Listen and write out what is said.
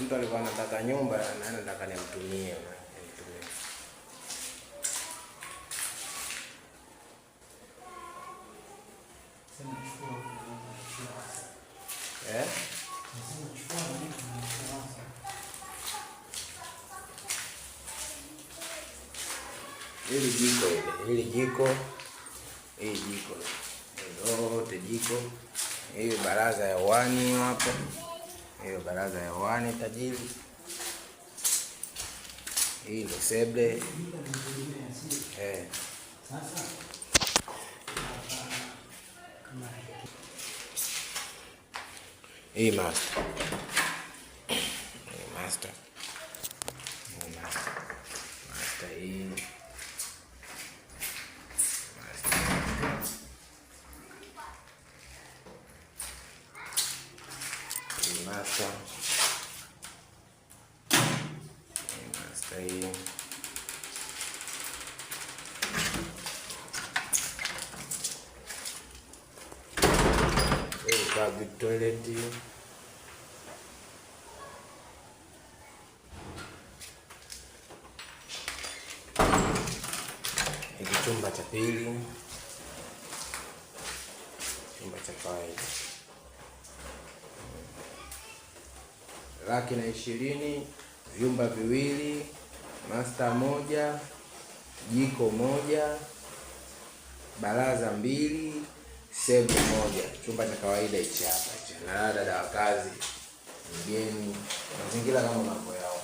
mtu alikuwa anataka nyumba na anataka nimtumie. Hili jiko lote jiko. Hiyo baraza ya wani hapo. Hiyo baraza ya wani tajiri. Hii ni seble. Hii master. Master hii. Master hii. Public toilet. Hiki chumba cha pili, chumba cha kawaida. 120,000, vyumba viwili, master moja, jiko moja, baraza mbili, sebu moja. Chumba cha kawaida hichi hapa. Na dada wa kazi, mgeni, mazingira kama mambo yao.